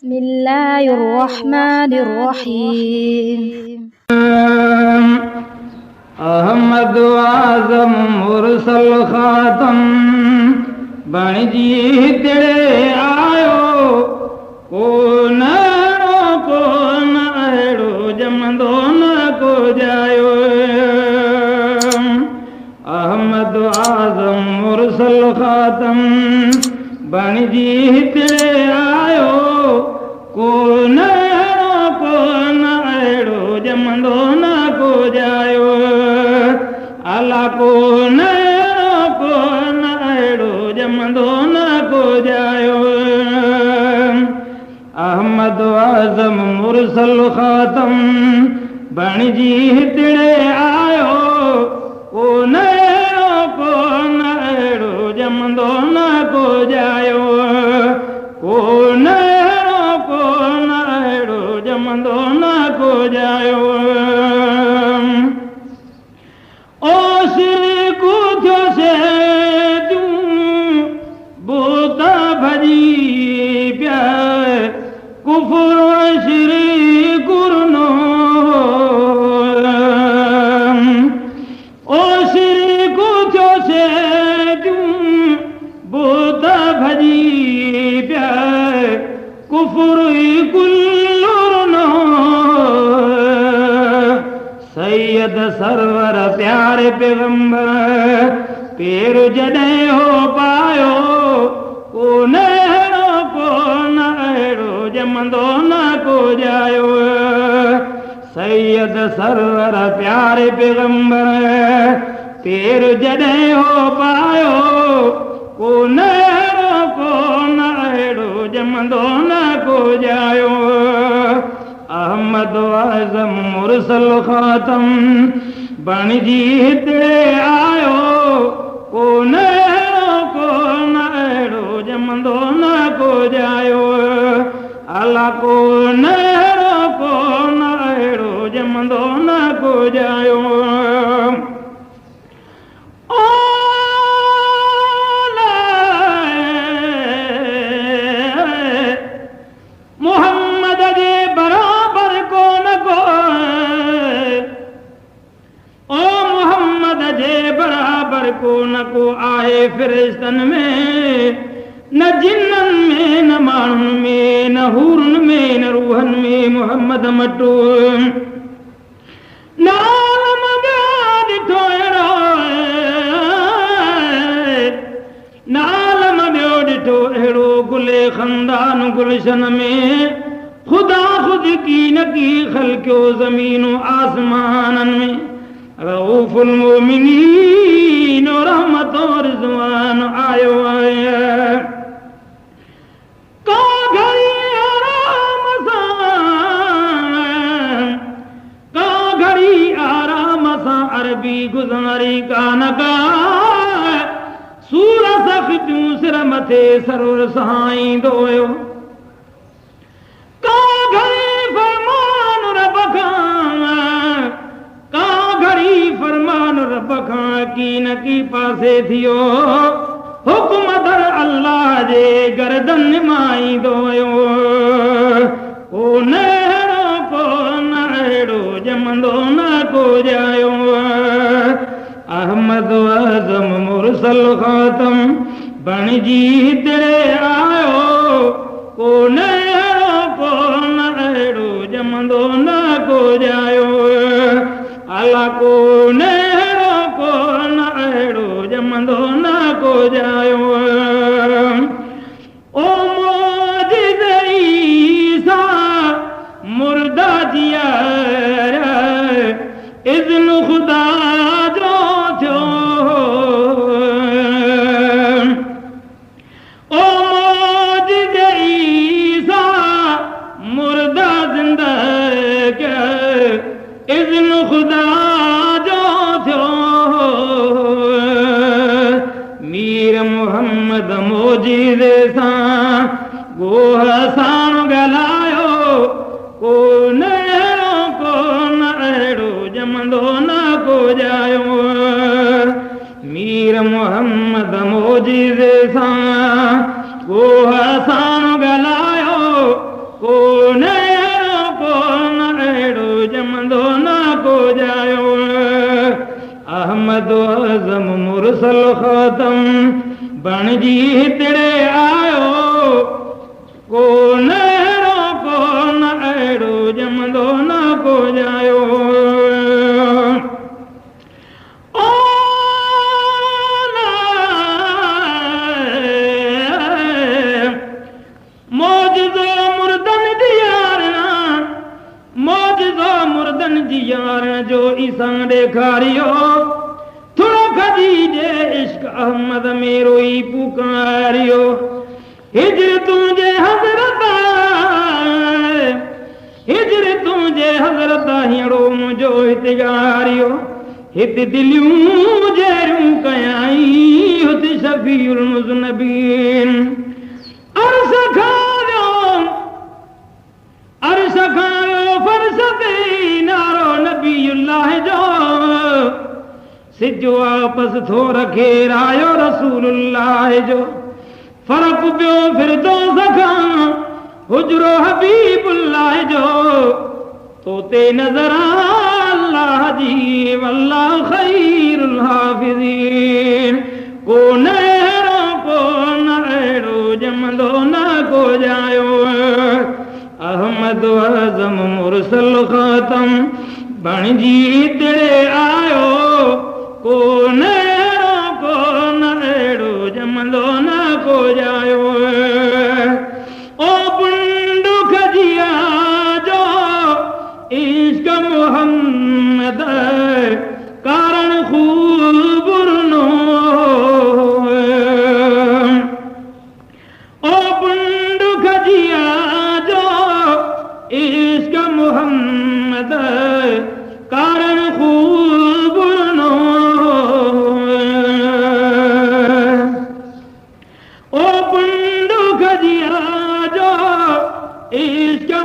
بسم الله الرحمن الرحيم. अहमद आज़म मुरसल ख़ातम बणिजी हिते आयो को न अहिड़ो जमंदो न को जायो। अहमद आज़म मुरसल ख़ातम बणिजी हिते आयो को न अहिड़ो जमंदो न को जायो। अला को न अहिड़ो जमंदो न को जायो। अहमद आज़म मुरसल ख़ातम बणिजी हिते आयो को न अहिड़ो जमंदो न को जायो। को न अहिड़ो जमंदो न को जायो। सैयद सरवर प्यारे पैगंबर पेर जॾहिं हो पायो को न अहिड़ो जमंदो न को जायो। सैयद सरवर प्यारे पैगंबर पेर जॾहिं हो पायो को न अहिड़ो जमंदो न को जायो। अहमद आज़म मुरसल ख़ातम बणिजी हिते आयो को न अहिड़ो जमंदो न को जायो। अला को न अहिड़ो जमंदो न को जायो। को न को आहे फ़रिश्तन में न जिन्नन में न माण्हुनि में न हूरनि में न रूहनि में मोहम्मद मटो न आलम ॿियो ॾिठो अहिड़ो न आलम ॿियो ॾिठो अहिड़ो गुले ख़ंदान गुलशन में ख़ुदा ख़ुद की न की ख़ल्क़ियो ज़मीन आसमाननि में रऊफ़ुल मोमिनीन रहमत रिज़वान आयो आहे। का घड़ी आराम सां अरबी गुज़ारी कान का सूर सख़्तियूं सिर मथे सरोर सां ईंदो हुयो। का घड़ी फ़रमान रब रब खां की न की पासे थियो हुक्म दर अल्लाह जे गर्दन मां ईंदो हुयो। को न अहिड़ो जमंदो न को जायो। अहमद आज़म मुरसल ख़ातम बणिजी हिते आयो को न अहिड़ो जमंदो न को जायो। अला को न अहिड़ो जमंदो न को जायो। ओ मौजिद ईसा मुर्दा जिया इज़्न ख़ुदा जो थियो। ओ मौजिद ईसा मुर्दा ज़िंदा इज़्न ख़ुदा जो थियो। मीर मोहम्मद मोजिज़े सां गोह सां ॻाल्हायो को न अहिड़ो जमंदो न को जायो। मीर मोहम्मद मोजिज़े सां गोह सां ॻाल्हायो मुरसल ख़ातम बणजी हितड़े आयो को नहरो को न अहिड़ो जमंदो न को जायो मुर्दन जी यार जो ईसा ॾेखारियो थोरो खदीजे इश्क अहमद में रोई पुकारियो हिजर तुंहिंजे हज़रत हींअरो मुंहिंजो हिते यारियो हिते दिलियूं जहिड़ियूं कयाई हुते शफ़ीउल मुज़नबीन अर्श खायो फर्श ते नारो नबीउल्लाह जो सिजो वापस थो रखे रायो रसूलुल्लाह जो फर्क पियो फिरदौस खां हुजरो हबीबुल्लाह जो तोते नज़र अल्लाह जी वल्लाह खैरुल हाफ़िज़ीन को नहरो को न अहिड़ो जमंदो न को जायो अहमद आज़म मुरसल ख़ातम बणजी हितड़े आयो को नहरो को न अहिड़ो जमंदो न को जायो ओ बुंडुख जिया जो इश्क मोहम्मद कारण खूब रुनो ओ बुंडुख जिया इश्क मोहम्मद कारण खूब नो ओ बुंडुख जिया जो इश्क